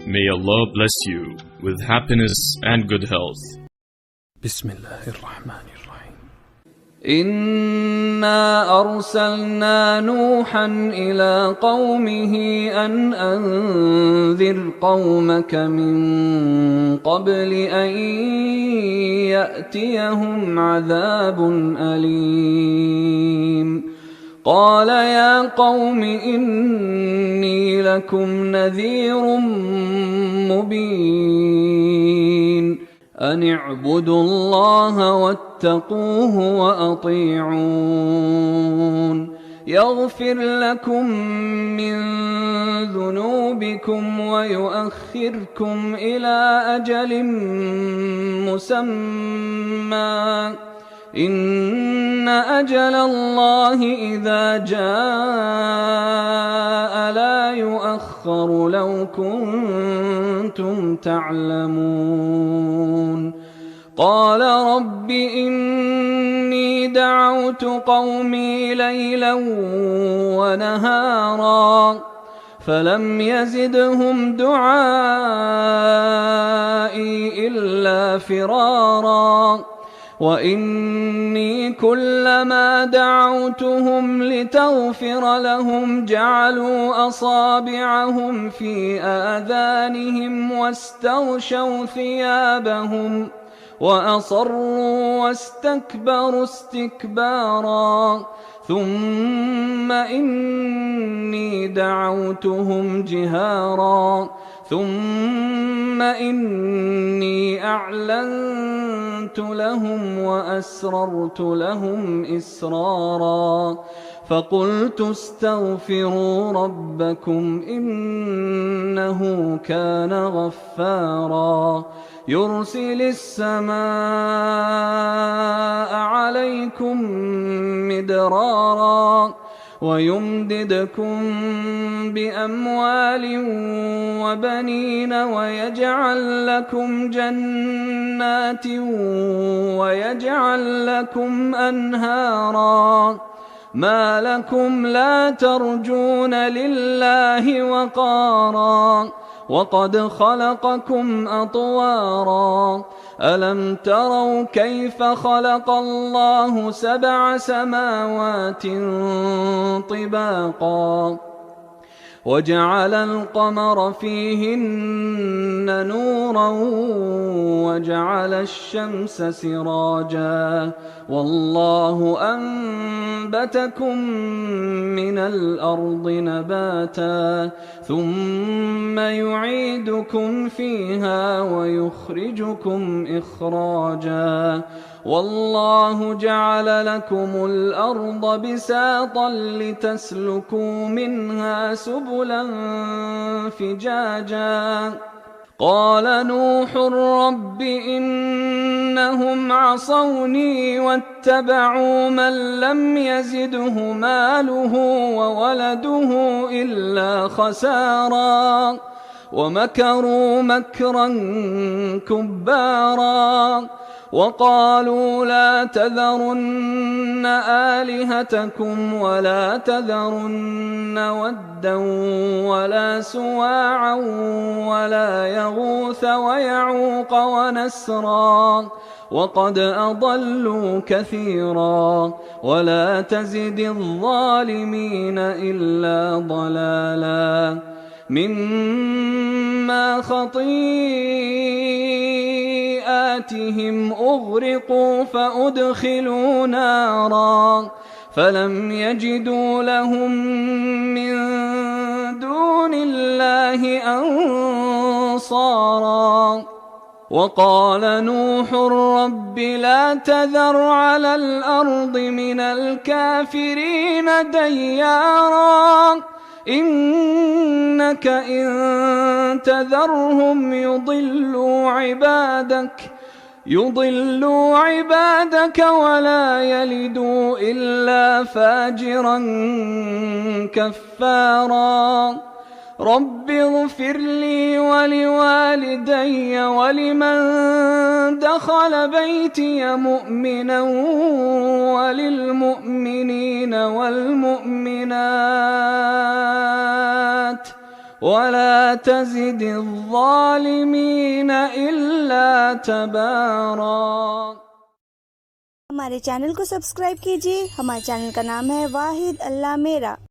May Allah bless you with happiness and good health. بسم الله الرحمن الرحيم. إنا أرسلنا نوحا إلى قومه أن أنذر قومك من قبل أن يأتيهم عذاب أليم. قال يا قوم إني لكم نذير مبين أن اعبدوا الله واتقوه وأطيعون يغفر لكم من ذنوبكم ويؤخركم إلى أجل مسمى إن أجل الله إذا جاء لا يؤخر لو كنتم تعلمون. قال رب إني دعوت قومي ليلا ونهارا فلم يزدهم دعائي إلا فرارا وإني كلما دعوتهم لتغفر لهم جعلوا أصابعهم في آذانهم واستغشوا ثيابهم وأصروا واستكبروا استكبارا ثم إني دعوتهم جهارا ثم إني أعلنت لهم وأسررت لهم إسرارا فقلت استغفروا ربكم إنه كان غفارا يرسل السماء عليكم مدرارا ويمددكم بأموال وبنين ويجعل لكم جنات ويجعل لكم أنهارا ما لكم لا ترجون لله وقارا وقد خلقكم أطوارا ألم تروا كيف خلق الله 7 سماوات طباقا وجعل القمر فيهن نورا وجعل الشمس سراجا والله أنبتكم من الأرض نباتا ثم يعيدكم فيها ويخرجكم إخراجا والله جعل لكم الأرض بساطا لتسلكوا منها سبلا فجاجا قال نوح رب إنهم عصوني واتبعوا من لم يزده ماله وولده إلا خسارا ومكروا مكرا كبارا وقالوا لا تذرن آلهتكم ولا تذرن ودا ولا سواعا ولا يغوث ويعوق ونسرا وقد أضلوا كثيرا ولا تزد الظالمين إلا ضلالا مما خطيئاتهم أغرقوا فأدخلوا نارا فلم يجدوا لهم من دون الله أنصارا وقال نوح رب لا تذر على الأرض من الكافرين ديارا إنك إن تذرهم يضلوا عبادك ولا يلدوا إلا فاجرا كفارا رب اغفر لي ولوالدي ولمن دخل بيتي مؤمنا وللمؤمنين والمؤمنات ولا تزد الظالمين إلا تبارا। हमारे चैनल को सब्सक्राइब कीजिए। हमारे चैनल का नाम है वाहिद अल्लाह मेरा।